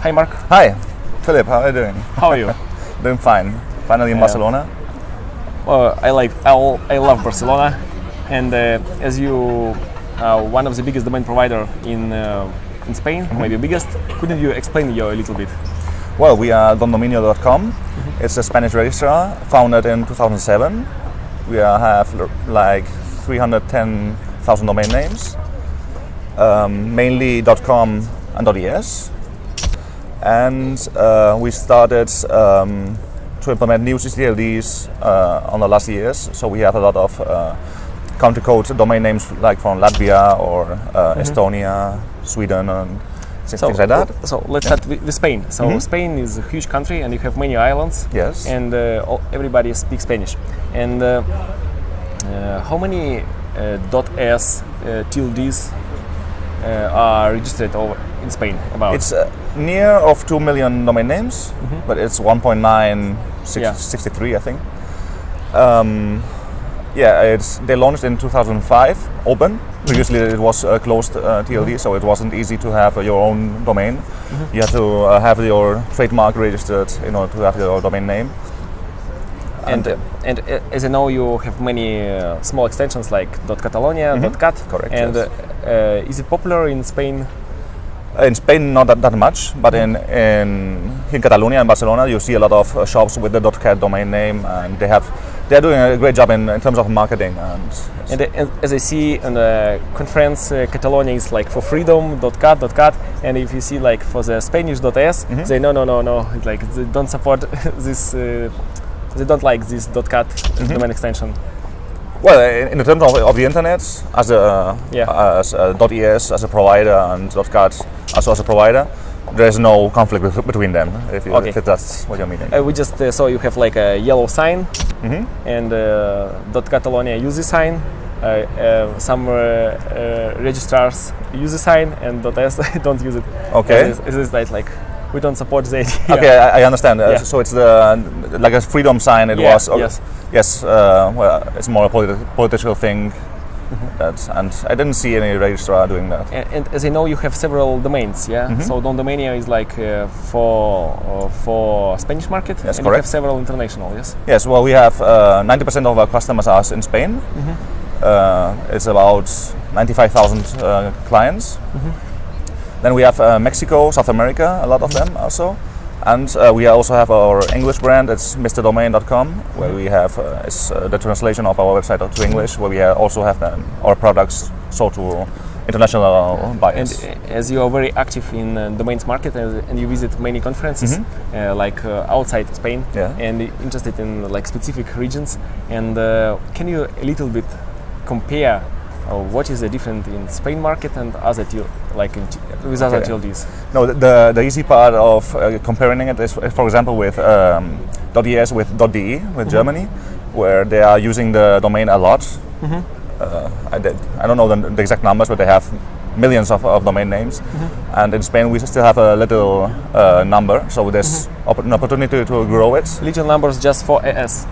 Hi, Marc. Hi, Filip. How are you doing? How are you? Doing fine. Finally in Barcelona. I love Barcelona, and as you one of the biggest domain provider in Spain, maybe biggest, couldn't you explain you a little bit? Well, we are dondominio.com. It's a Spanish registrar founded in 2007. We have like 310,000 domain names, mainly .com and .es. And we started to implement new CTLDs on the last years. So we have a lot of country code domain names like from Latvia or Estonia, Sweden, and things like that. So let's start with Spain. So Spain is a huge country, and you have many islands. Yes. And everybody speaks Spanish. And how many .s tildes are registered in Spain? About it's near of 2 million domain names, but it's 1.963, I think. They launched in 2005, open. Previously it was closed TLD, so it wasn't easy to have your own domain. You have to have your trademark registered in order to have your domain name. And as I know, you have many small extensions like .catalonia, .cat. Correct. And yes. Is it popular in Spain? In Spain, not that much, but in Catalonia and Barcelona, you see a lot of shops with the .cat domain name, and they're doing a great job in terms of marketing. And as I see in the conference, Catalonia is like for freedom, .cat, and if you see like for the Spanish .es, they no, it's like they don't support this. They don't like this .cat domain extension. Well, in terms of the internet, as a .es as a provider and .cat as a provider, there is no conflict between them. If that's what you're meaning. We just saw you have like a yellow sign, and .catalonia use the sign. Some registrars use the sign, and .es don't use it. Okay. It's like we don't support the idea. Okay, I understand. So it's like a freedom sign. It was. Okay. Yes. Well, it's more a political thing. And I didn't see any registrar doing that. And as I know, you have several domains. So Dondominio is like for Spanish market. Yes, and correct. You have several international. Yes. Yes. Well, we have 90% of our customers are in Spain. It's about 95,000 clients. Then we have Mexico, South America, a lot of them also. And we also have our English brand, it's mrdomain.com, where we have it's the translation of our website to English, where we also have our products sold to international buyers. And as you are very active in domains market and you visit many conferences, like outside Spain, and interested in like specific regions, and can you a little bit compare what is the difference in Spain market and other with other TLDs? No, the easy part of comparing it is, for example, with .es with .de with Germany, where they are using the domain a lot. I don't know the exact numbers, but they have millions of domain names. And in Spain, we still have a little number, so there's an opportunity to grow it. Little numbers just for AS.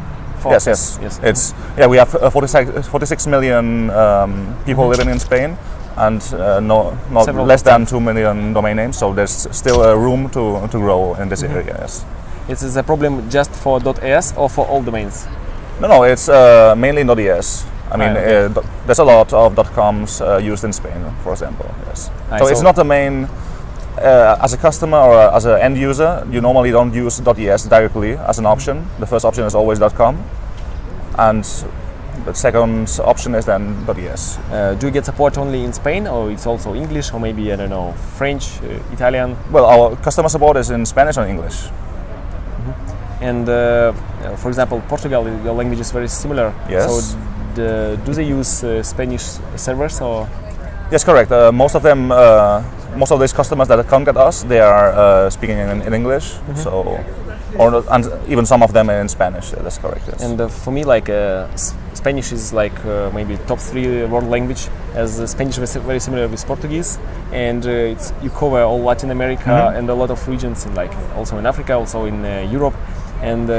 Yes. It's we have 46 million people living in Spain, and less than 2 million domain names. So there's still room to grow in this area. Yes. Is a problem just for .es or for all domains? No, it's mainly .es. I mean, there's a lot of .coms used in Spain, for example. Yes. So it's not the main. As a customer or as an end user, you normally don't use .es directly as an option. The first option is always .com, and the second option is then .es. Do you get support only in Spain, or it's also English, or maybe, I don't know, French, Italian? Well, our customer support is in Spanish and English. And for example, Portugal, your language is very similar. Yes. So do they use Spanish servers or? Yes, correct. Most of them, most of these customers that contact us, they are speaking in English. And even some of them in Spanish. That's correct. Yes. And for me, like Spanish is like maybe top 3 world language, as Spanish is very similar with Portuguese, and you cover all Latin America and a lot of regions, in like also in Africa, also in Europe, and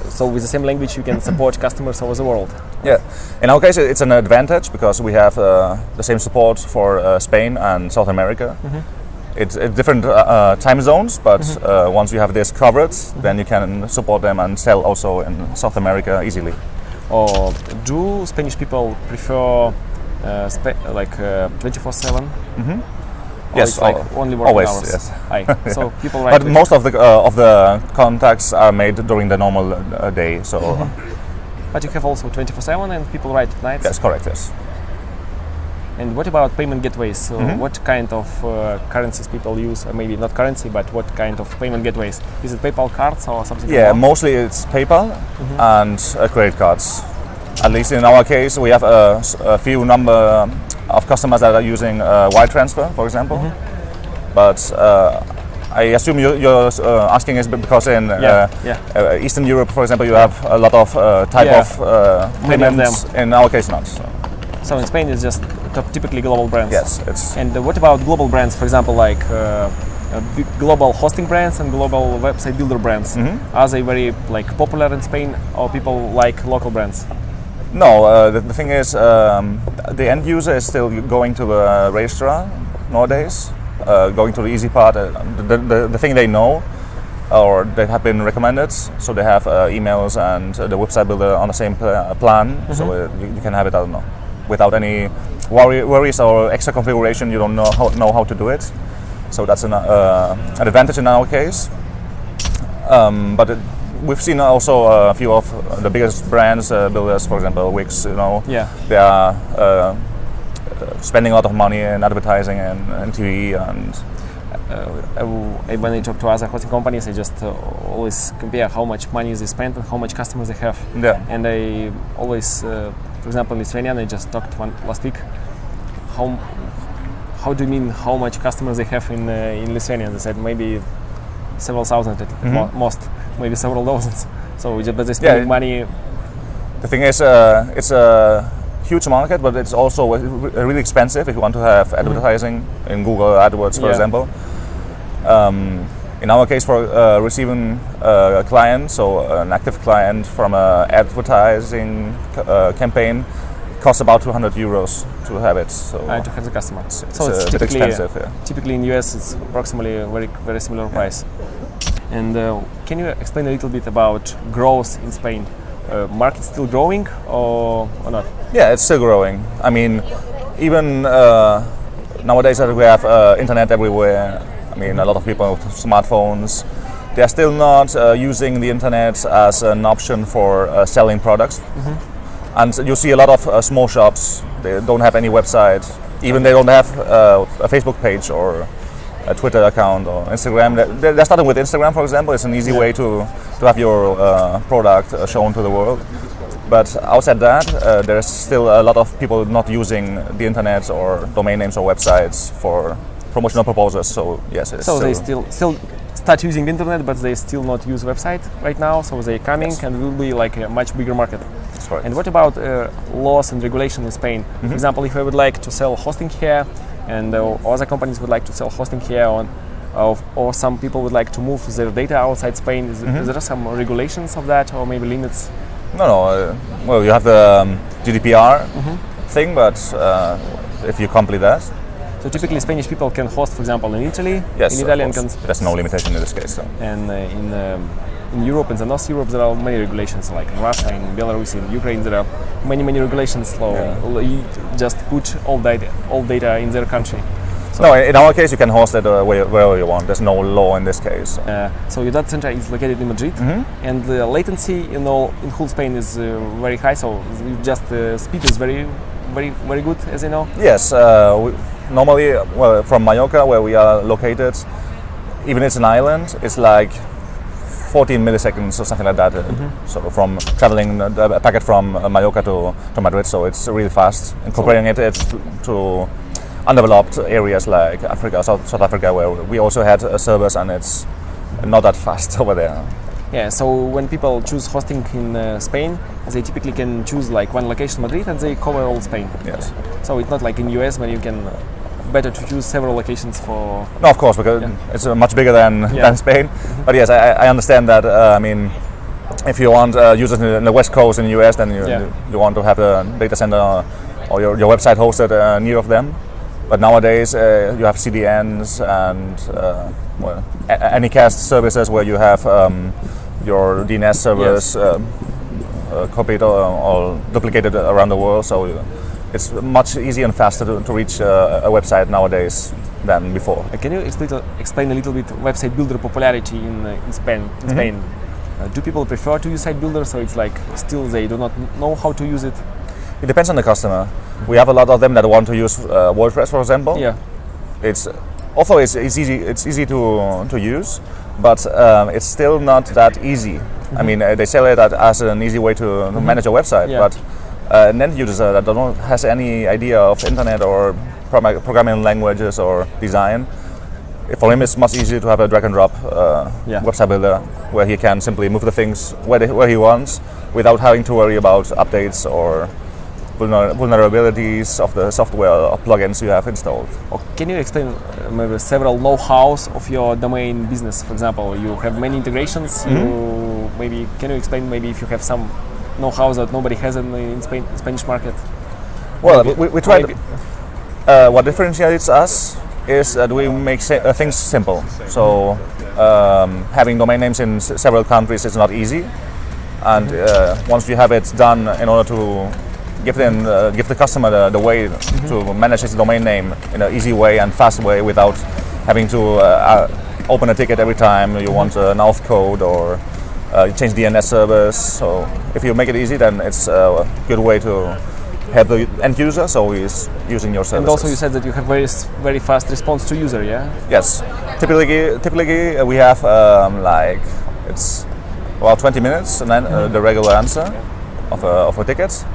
so with the same language you can support customers over the world. Yeah, in our case it's an advantage because we have the same support for Spain and South America. It's different time zones, but once you have this covered, then you can support them and sell also in South America easily. Or do Spanish people prefer 24/7? Yes, like only working always. hours? Yes. So people write. But most of the contacts are made during the normal day. So. But you have also 24/7 and people write at night? That's correct, yes. And what about payment gateways? So what kind of currencies people use? Maybe not currency, but what kind of payment gateways? Is it PayPal cards or something? Yeah, mostly it's PayPal and credit cards. At least in our case, we have a few number of customers that are using wire transfer, for example. But I assume you're asking is because in Eastern Europe, for example, you have a lot of type of payments. In our case, not. So in Spain, it's just typically global brands. Yes, it's. And what about global brands? For example, like big global hosting brands and global website builder brands. Are they very popular in Spain, or people like local brands? No, the thing is, the end user is still going to the registrar nowadays. Going to the easy part, the thing they know or they have been recommended, so they have emails and the website builder on the same plan, so you can have it, I don't know, without any worries or extra configuration. You don't know how to do it, so that's an advantage in our case. But we've seen also a few of the biggest brands, builders, for example, Wix, they are spending a lot of money in advertising and TV. And when I talk to other hosting companies, I just always compare how much money they spend and how much customers they have. Yeah. And I always, for example, in Lithuania, I just talked last week. How do you mean how much customers they have in Lithuania? They said maybe several thousand at most, maybe several dozens. So but they spend money. The thing is, it's a huge market, but it's also really expensive if you want to have advertising in Google AdWords, for example. In our case, for receiving a client, so an active client from an advertising campaign, it costs about 200 euros to have it. So to have the customer. So it's a bit expensive. Typically in US, it's approximately a very similar price. And can you explain a little bit about growth in Spain? Market still growing or not? Yeah, it's still growing. I mean, even nowadays that we have internet everywhere, I mean, a lot of people with smartphones, they are still not using the internet as an option for selling products. And you see a lot of small shops, they don't have any website, even they don't have a Facebook page or a Twitter account or Instagram. They're starting with Instagram, for example. It's an easy way to have your product shown to the world. But outside that, there's still a lot of people not using the internet or domain names or websites for promotional purposes. So yes, it's they still start using the internet, but they still not use website right now. So they're coming and will be like a much bigger market. That's right. And what about laws and regulation in Spain? For example, if I would like to sell hosting here, and other companies would like to sell hosting here, or some people would like to move their data outside Spain. Is there some regulations of that, or maybe limits? No. Well, you have the GDPR thing, but if you complete that. So typically Spanish people can host, for example, in Italy. Yes, in Italian can. There's no limitation in this case. So. And in Europe, in the North Europe, there are many regulations. Like in Russia, in Belarus, in Ukraine, there are many regulations. So you just put all data in their country. So no, in our case, you can host it wherever you want. There's no law in this case. So your data center is located in Madrid, and the latency in whole Spain is very high. So just speed is very good, as you know. Yes, normally, from Mallorca, where we are located, even it's an island, it's like 14 milliseconds or something like that. So from traveling a packet from Mallorca to Madrid, so it's really fast. And comparing it to undeveloped areas like Africa, South Africa, where we also had servers, and it's not that fast over there. Yeah, so when people choose hosting in Spain, they typically can choose like one location, Madrid, and they cover all Spain. Yes. So it's not like in US when you can better to choose several locations for. No, of course, because it's much bigger than Spain. But yes, I understand that. I mean, if you want users in the West Coast in the US, then you want to have a data center or your website hosted near of them. But nowadays you have CDNs and Anycast services where you have your DNS servers copied or duplicated around the world. So it's much easier and faster to reach a website nowadays than before. Can you explain a little bit website builder popularity in Spain? Do people prefer to use site builder? So it's like still they do not know how to use it? It depends on the customer. We have a lot of them that want to use WordPress, for example. Yeah. It's easy to use, but it's still not that easy. I mean, they sell it as an easy way to manage a website, but an end user that don't has any idea of internet or programming languages or design, for him it's much easier to have a drag and drop website builder where he can simply move the things where he wants without having to worry about updates or vulnerabilities of the software or plugins you have installed. Can you explain maybe several know-hows of your domain business? For example, you have many integrations. Can you explain maybe if you have some know-hows that nobody has in Spanish market? Well, we try. What differentiates us is that we make things simple. So having domain names in several countries is not easy, and once you have it done, in order to give the customer the way to manage his domain name in an easy way and fast way without having to open a ticket every time you want an auth code or change DNS servers. So if you make it easy, then it's a good way to help the end user, so he's using your services. And also you said that you have very fast response to user, yeah? Yes. Typically we have it's about 20 minutes and then the regular answer of a ticket.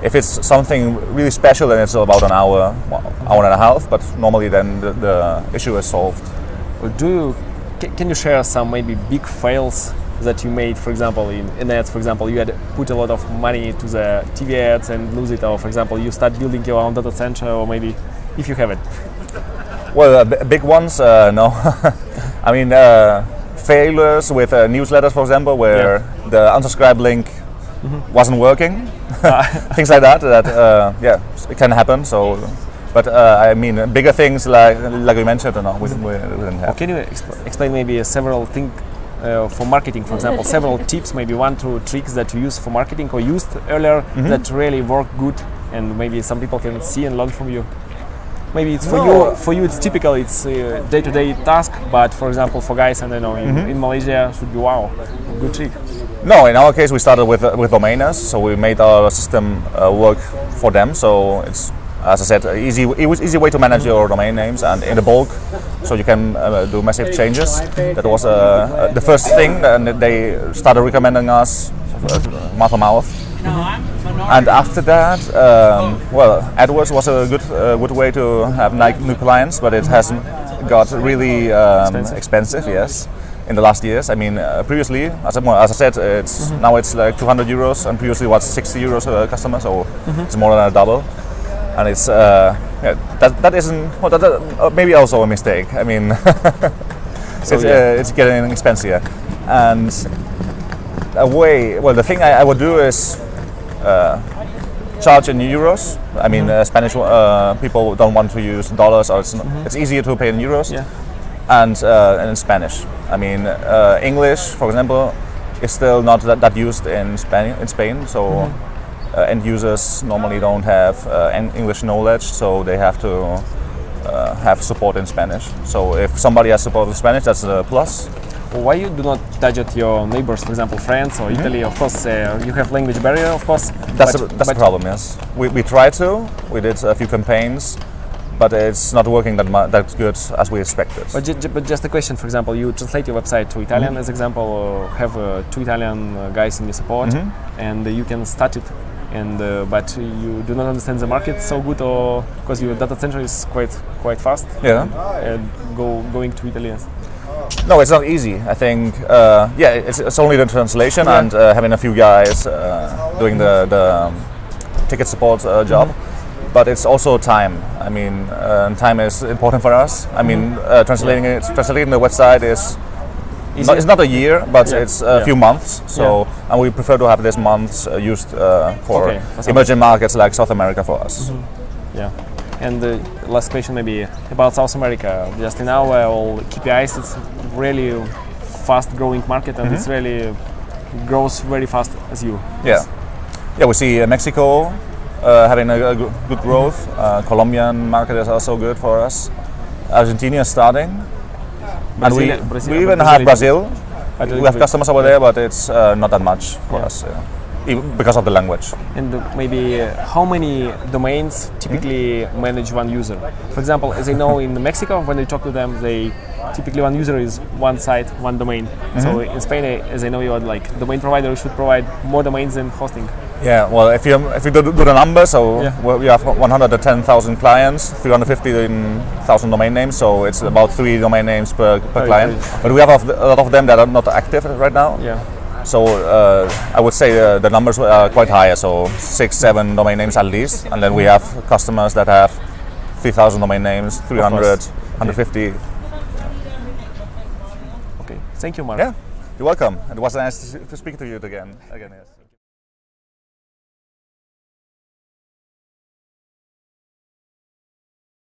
If it's something really special, then it's about an hour and a half, but normally then the issue is solved. Can you share some maybe big fails that you made, for example, in ads? For example, you had put a lot of money to the TV ads and lose it, or for example, you start building your own data center, or maybe if you have it. Well, big ones, no. I mean, failures with newsletters, for example, where the unsubscribe link wasn't working. Things like that it can happen. So, but I mean, bigger things like we mentioned, no, we didn't have. Can you explain maybe several things for marketing, for example, several tips, maybe 1-2 tricks that you use for marketing or used earlier that really work good, and maybe some people can see and learn from you? Maybe it's for you it's typical, it's a day-to-day task, but for example, for guys, and I know in Malaysia should be good trick. No, in our case we started with domainers, so we made our system work for them. So it's, as I said, it was easy way to manage your domain names and in the bulk, so you can do massive changes. That was the first thing, and they started recommending us mouth to mouth. And after that, AdWords was a good way to have new clients, but it hasn't got really expensive. Yes. In the last years, I mean, previously, as I said, now it's like 200 euros, and previously was 60 euros a customer, so it's more than a double. And it's that isn't maybe also a mistake. I mean, it's getting expensive, and the thing I would do is charge in euros. I mean, Spanish people don't want to use dollars, or it's easier to pay in euros. Yeah. And in Spanish. I mean, English, for example, is still not that used in Spain. So end users normally don't have English knowledge, so they have to have support in Spanish. So if somebody has support in Spanish, that's a plus. Why you do not target your neighbors, for example, France or Italy? Of course, you have language barrier, of course. That's the problem. Yes, we tried to. We did a few campaigns, but it's not working that good as we expected. But just a question, for example, you translate your website to Italian as example, or have 2 Italian guys in your support, and you can start it, and but you do not understand the market so good, or because your data center is quite fast. Yeah. And going to Italy. No, it's not easy. I think it's only the translation and having a few guys doing the ticket support job. But it's also time. I mean, time is important for us. I mean, translating the website is It's not a year, but it's a few months. So, and we prefer to have these months used for emerging markets like South America for us. Yeah. And the last question maybe about South America. Just in our KPIs, it's really fast-growing market, and it's really grows very fast as you. Yeah. Yeah, we see Mexico having a good growth. Colombian market is also good for us. Argentina is starting. And we even have Brazil. We have customers over there, but it's not that much for us, even because of the language. And maybe how many domains typically manage one user? For example, as I know in Mexico, when you talk to them, they typically one user is one site, one domain. So in Spain, as I know, you are like domain provider should provide more domains than hosting. Yeah, well, if you do the numbers, so we have 110,000 clients, 350,000 domain names, so it's about 3 domain names per client. But we have a lot of them that are not active right now. Yeah. So I would say the numbers are quite higher, so 6-7 domain names at least, and then we have customers that have 3,000 domain names, 300, 150. Okay, thank you, Marc. Yeah, you're welcome. It was nice to speak to you again. Yes.